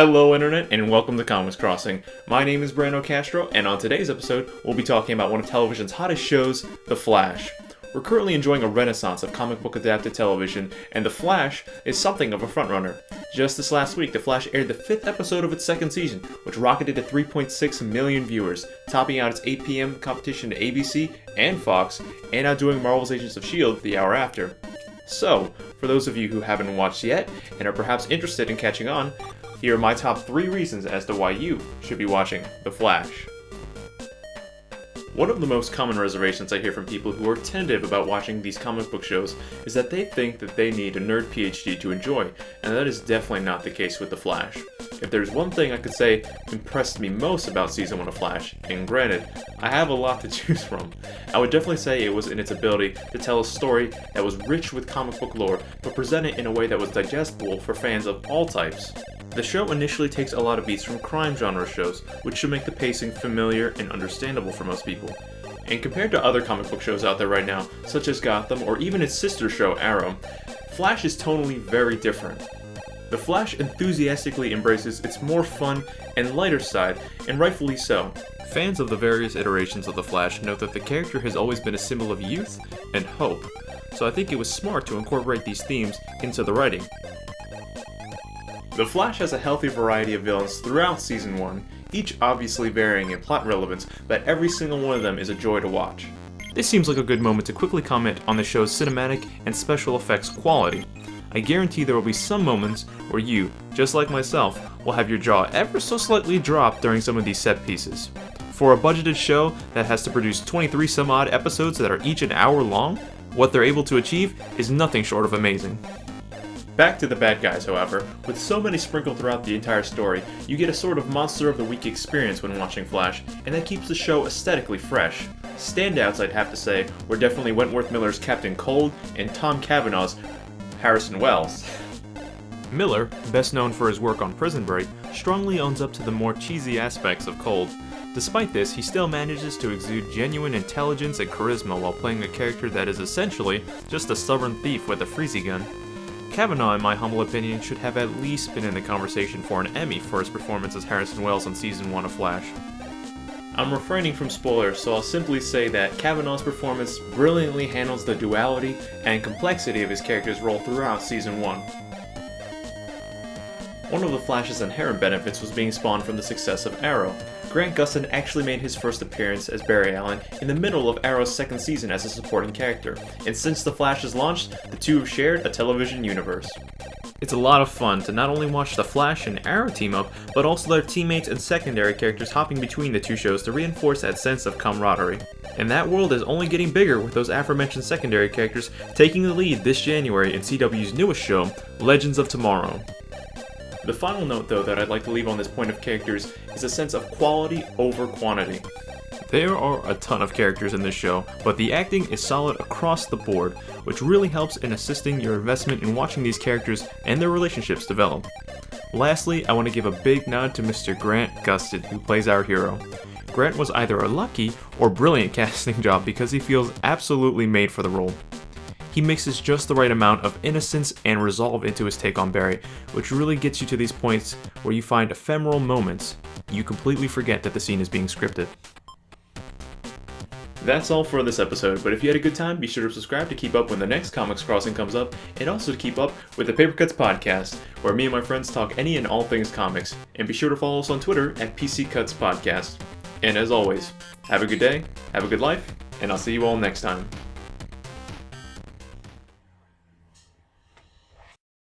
Hello Internet, and welcome to Comics Crossing. My name is Brando Castro, and on today's episode, we'll be talking about one of television's hottest shows, The Flash. We're currently enjoying a renaissance of comic book adapted television, and The Flash is something of a frontrunner. Just this last week, The Flash aired the 5th episode of its second season, which rocketed to 3.6 million viewers, topping out its 8 p.m. competition to ABC and Fox, and outdoing Marvel's Agents of S.H.I.E.L.D. the hour after. So, for those of you who haven't watched yet, and are perhaps interested in catching on, here are my top 3 reasons as to why you should be watching The Flash. One of the most common reservations I hear from people who are tentative about watching these comic book shows is that they think that they need a nerd PhD to enjoy, and that is definitely not the case with The Flash. If there's one thing I could say impressed me most about Season 1 of Flash, and granted, I have a lot to choose from, I would definitely say it was in its ability to tell a story that was rich with comic book lore, but present it in a way that was digestible for fans of all types. The show initially takes a lot of beats from crime genre shows, which should make the pacing familiar and understandable for most people. And compared to other comic book shows out there right now, such as Gotham or even its sister show Arrow, Flash is tonally very different. The Flash enthusiastically embraces its more fun and lighter side, and rightfully so. Fans of the various iterations of the Flash note that the character has always been a symbol of youth and hope, so I think it was smart to incorporate these themes into the writing. The Flash has a healthy variety of villains throughout Season 1, each obviously varying in plot relevance, but every single one of them is a joy to watch. This seems like a good moment to quickly comment on the show's cinematic and special effects quality. I guarantee there will be some moments where you, just like myself, will have your jaw ever so slightly drop during some of these set pieces. For a budgeted show that has to produce 23 some odd episodes that are each an hour long, what they're able to achieve is nothing short of amazing. Back to the bad guys, however. With so many sprinkled throughout the entire story, you get a sort of monster of the week experience when watching Flash, and that keeps the show aesthetically fresh. Standouts, I'd have to say, were definitely Wentworth Miller's Captain Cold and Tom Cavanaugh's Harrison Wells. Miller, best known for his work on Prison Break, strongly owns up to the more cheesy aspects of Cold. Despite this, he still manages to exude genuine intelligence and charisma while playing a character that is essentially just a stubborn thief with a freezy gun. Kavanaugh, in my humble opinion, should have at least been in the conversation for an Emmy for his performance as Harrison Wells on Season 1 of Flash. I'm refraining from spoilers, so I'll simply say that Kavanaugh's performance brilliantly handles the duality and complexity of his character's role throughout Season 1. One of the Flash's inherent benefits was being spawned from the success of Arrow. Grant Gustin actually made his first appearance as Barry Allen in the middle of Arrow's second season as a supporting character, and since The Flash has launched, the two have shared a television universe. It's a lot of fun to not only watch The Flash and Arrow team up, but also their teammates and secondary characters hopping between the two shows to reinforce that sense of camaraderie. And that world is only getting bigger with those aforementioned secondary characters taking the lead this January in CW's newest show, Legends of Tomorrow. The final note, though, that I'd like to leave on this point of characters is a sense of quality over quantity. There are a ton of characters in this show, but the acting is solid across the board, which really helps in assisting your investment in watching these characters and their relationships develop. Lastly, I want to give a big nod to Mr. Grant Gustin, who plays our hero. Grant was either a lucky or brilliant casting job because he feels absolutely made for the role. He mixes just the right amount of innocence and resolve into his take on Barry, which really gets you to these points where you find ephemeral moments. You completely forget that the scene is being scripted. That's all for this episode, but if you had a good time, be sure to subscribe to keep up when the next Comics Crossing comes up, and also to keep up with the Paper Cuts podcast, where me and my friends talk any and all things comics. And be sure to follow us on Twitter at PC Cuts Podcast. And as always, have a good day, have a good life, and I'll see you all next time.